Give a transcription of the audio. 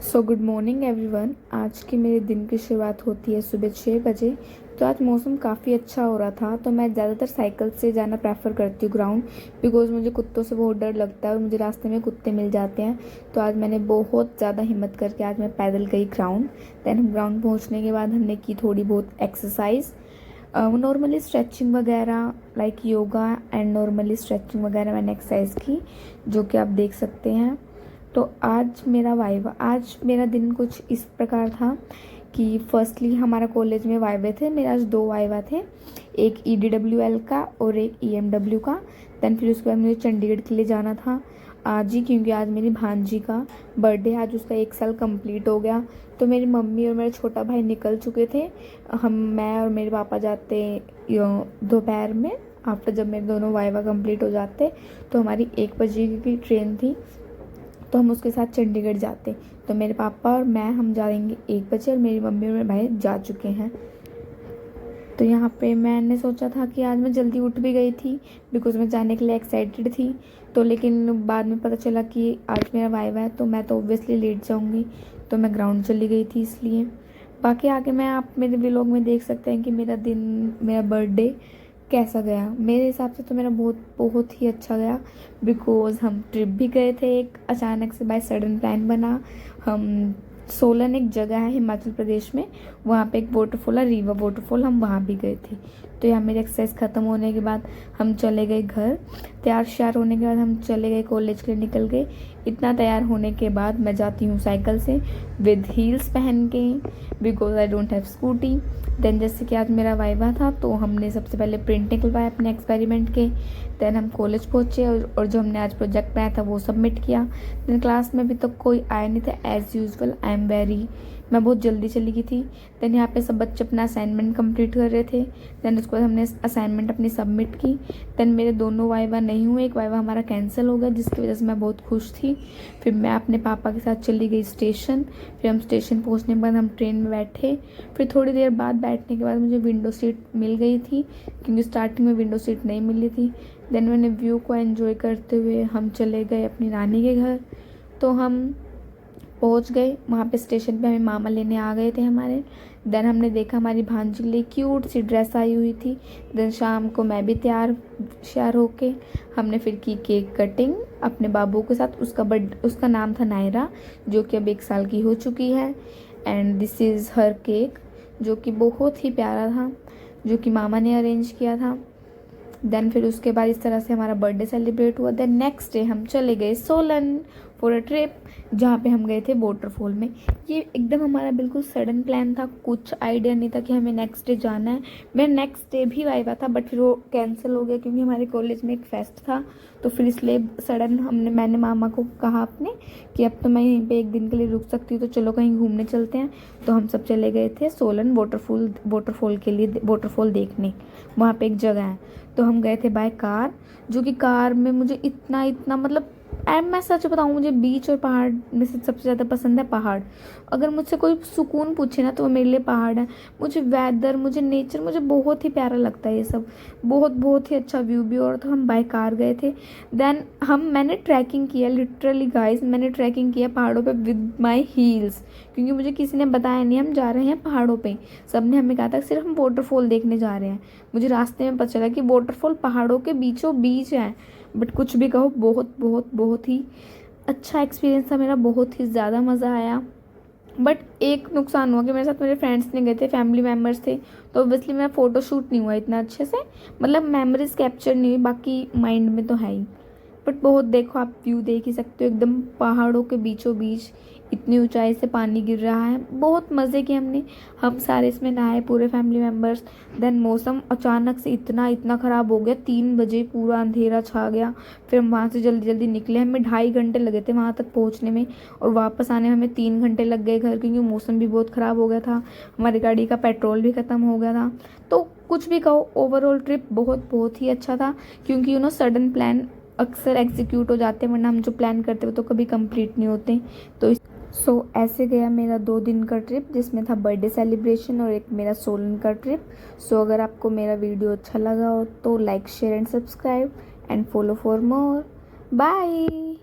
So good morning everyone. आज की मेरे दिन की शुरुआत होती है सुबह 6 बजे। तो आज मौसम काफ़ी अच्छा हो रहा था, तो मैं ज़्यादातर साइकिल से जाना प्रेफर करती हूँ ग्राउंड, बिकॉज़ मुझे कुत्तों से बहुत डर लगता है और मुझे रास्ते में कुत्ते मिल जाते हैं। तो आज मैंने बहुत ज़्यादा हिम्मत करके आज मैं पैदल गई ग्राउंड। दैन हम ग्राउंड पहुँचने के बाद हमने की थोड़ी बहुत एक्सरसाइज, नॉर्मली स्ट्रेचिंग वगैरह, like yoga and normally stretching वगैरह मैंने एक्सरसाइज की, जो कि आप देख सकते हैं। तो आज मेरा दिन कुछ इस प्रकार था कि फर्स्टली हमारा कॉलेज में वाइवे थे। मेरे आज 2 वाइवा थे, एक EDWL का और एक EMW का। दैन फिर उसके बाद मुझे चंडीगढ़ के लिए जाना था आज ही, क्योंकि आज मेरी भांजी का बर्थडे, आज उसका 1 साल कंप्लीट हो गया। तो मेरी मम्मी और मेरा छोटा भाई निकल चुके थे। मैं और मेरे पापा जाते दोपहर में, आफ्टर जब मेरे दोनों वाइवा कंप्लीट हो जाते। तो हमारी 1 बजे की ट्रेन थी, तो हम उसके साथ चंडीगढ़ जाते। तो मेरे पापा और मैं हम जाएंगे 1 बजे, और मेरी मम्मी और मेरे भाई जा चुके हैं। तो यहाँ पे मैंने सोचा था कि आज मैं जल्दी उठ भी गई थी, बिकॉज मैं जाने के लिए एक्साइटेड थी। तो लेकिन बाद में पता चला कि आज मेरा वाइवा है, तो मैं तो ऑब्वियसली लेट जाऊँगी। तो मैं ग्राउंड चली गई थी इसलिए। बाकी आगे मैं आप मेरे व्लॉग में देख सकते हैं कि मेरा बर्थडे कैसा गया। मेरे हिसाब से तो मेरा बहुत बहुत ही अच्छा गया, बिकॉज़ हम ट्रिप भी गए थे, एक अचानक से बाय सडन प्लान बना। हम सोलन एक जगह है हिमाचल प्रदेश में, वहाँ पे एक वाटरफॉल है, रीवा वाटरफॉल, हम वहाँ भी गए थे। तो यहाँ मेरी एक्सरसाइज ख़त्म होने के बाद हम चले गए घर। तैयार श्यार होने के बाद हम चले गए कॉलेज के लिए, निकल गए। इतना तैयार होने के बाद मैं जाती हूँ साइकिल से विद हील्स पहन के, because I don't have scooty. Then जैसे कि आज मेरा वाइवा था, तो हमने सबसे पहले प्रिंट निकलवाए अपने एक्सपेरिमेंट के। देन हम कॉलेज पहुँचे और जो हमने आज प्रोजेक्ट बनाया था वो सबमिट किया। देन क्लास में भी तो कोई आया नहीं था, एज़ यूजुअल मैं बहुत जल्दी चली गई थी। देन यहाँ पे सब बच्चे अपना असाइनमेंट कंप्लीट कर रहे थे। देन उसके बाद हमने असाइनमेंट अपनी सबमिट की। देन मेरे दोनों वाइवा नहीं हुए, एक वाइवा हमारा कैंसिल हो गया, जिसकी वजह से मैं बहुत खुश थी। फिर मैं अपने पापा के साथ चली गई स्टेशन। फिर हम स्टेशन पहुँचने के बाद हम ट्रेन में बैठे। फिर थोड़ी देर बाद बैठने के बाद मुझे विंडो सीट मिल गई थी, क्योंकि स्टार्टिंग में विंडो सीट नहीं मिली थी। देन मैंने व्यू को एंजॉय करते हुए हम चले गए अपनी नानी के घर। तो हम पहुंच गए वहाँ पे, स्टेशन पे हमें मामा लेने आ गए थे हमारे। देन हमने देखा हमारी भांजी के लिए क्यूट सी ड्रेस आई हुई थी। देन शाम को मैं भी तैयार श्यार होके हमने फिर की केक कटिंग अपने बाबू के साथ। उसका नाम था नायरा, जो कि अब 1 साल की हो चुकी है। And this is her cake, जो कि बहुत ही प्यारा था, जो कि मामा ने अरेंज किया था। देन फिर उसके बाद इस तरह से हमारा बर्थडे सेलिब्रेट हुआ। देन नेक्स्ट डे हम चले गए सोलन फॉर अ ट्रिप, जहाँ पे हम गए थे वाटरफॉल में। ये एकदम हमारा बिल्कुल सडन प्लान था, कुछ आइडिया नहीं था कि हमें नेक्स्ट डे जाना है। मेरा नेक्स्ट डे भी वाइवा था, बट फिर वो कैंसिल हो गया, क्योंकि हमारे कॉलेज में एक फेस्ट था। तो फिर इसलिए सडन मैंने मामा को कहा अपने कि अब तो मैं यहीं पे 1 दिन के लिए रुक सकती हूँ, तो चलो कहीं घूमने चलते हैं। तो हम सब चले गए थे सोलन वाटरफॉल के लिए, वाटरफॉल देखने। वहाँ पे एक जगह है, तो हम गए थे बाय कार, जो कि कार में मुझे इतना मतलब मैं सच बताऊँ, मुझे बीच और पहाड़ में से सबसे ज़्यादा पसंद है पहाड़। अगर मुझसे कोई सुकून पूछे ना, तो वो मेरे लिए पहाड़ है। मुझे वेदर, मुझे नेचर, मुझे बहुत ही प्यारा लगता है ये सब। बहुत बहुत ही अच्छा व्यू भी और। तो हम बाय कार गए थे। देन मैंने ट्रैकिंग किया, लिटरली गाइस, मैंने ट्रैकिंग किया पहाड़ों पे विद माई हील्स, क्योंकि मुझे किसी ने बताया नहीं हम जा रहे हैं पहाड़ों पे। सब ने हमें कहा था सिर्फ हम वाटरफॉल देखने जा रहे हैं। मुझे रास्ते में पता चला कि वाटरफॉल पहाड़ों के बीचों बीच है। बट कुछ भी कहो, बहुत बहुत बहुत ही अच्छा एक्सपीरियंस था मेरा, बहुत ही ज़्यादा मज़ा आया। बट एक नुकसान हुआ कि मेरे साथ मेरे फ्रेंड्स नहीं गए थे, फैमिली मेम्बर्स थे। तो ऑब्वियसली मेरा फ़ोटो शूट नहीं हुआ इतना अच्छे से, मतलब मेमोरीज कैप्चर नहीं हुई, बाकी माइंड में तो है ही। बट बहुत, देखो आप व्यू देख ही सकते हो, एकदम पहाड़ों के बीचों बीच इतनी ऊंचाई से पानी गिर रहा है। बहुत मज़े किए हमने, हम सारे इसमें नहाए, पूरे फैमिली मेम्बर्स। देन मौसम अचानक से इतना ख़राब हो गया, 3 बजे पूरा अंधेरा छा गया। फिर हम वहाँ से जल्दी जल्दी निकले, हमें 2.5 घंटे लगे थे वहाँ तक पहुँचने में, और वापस आने में हमें 3 घंटे लग गए घर, क्योंकि मौसम भी बहुत ख़राब हो गया था, हमारी गाड़ी का पेट्रोल भी ख़त्म हो गया था। तो कुछ भी कहो, ओवरऑल ट्रिप बहुत बहुत ही अच्छा था, क्योंकि सडन प्लान अक्सर एग्जीक्यूट हो जाते हैं, वरना हम जो प्लान करते हैं वो तो कभी कंप्लीट नहीं होते। तो ऐसे गया मेरा 2 दिन का ट्रिप, जिसमें था बर्थडे सेलिब्रेशन और एक मेरा सोलन का ट्रिप। अगर आपको मेरा वीडियो अच्छा लगा हो तो like share and subscribe and follow for more. Bye.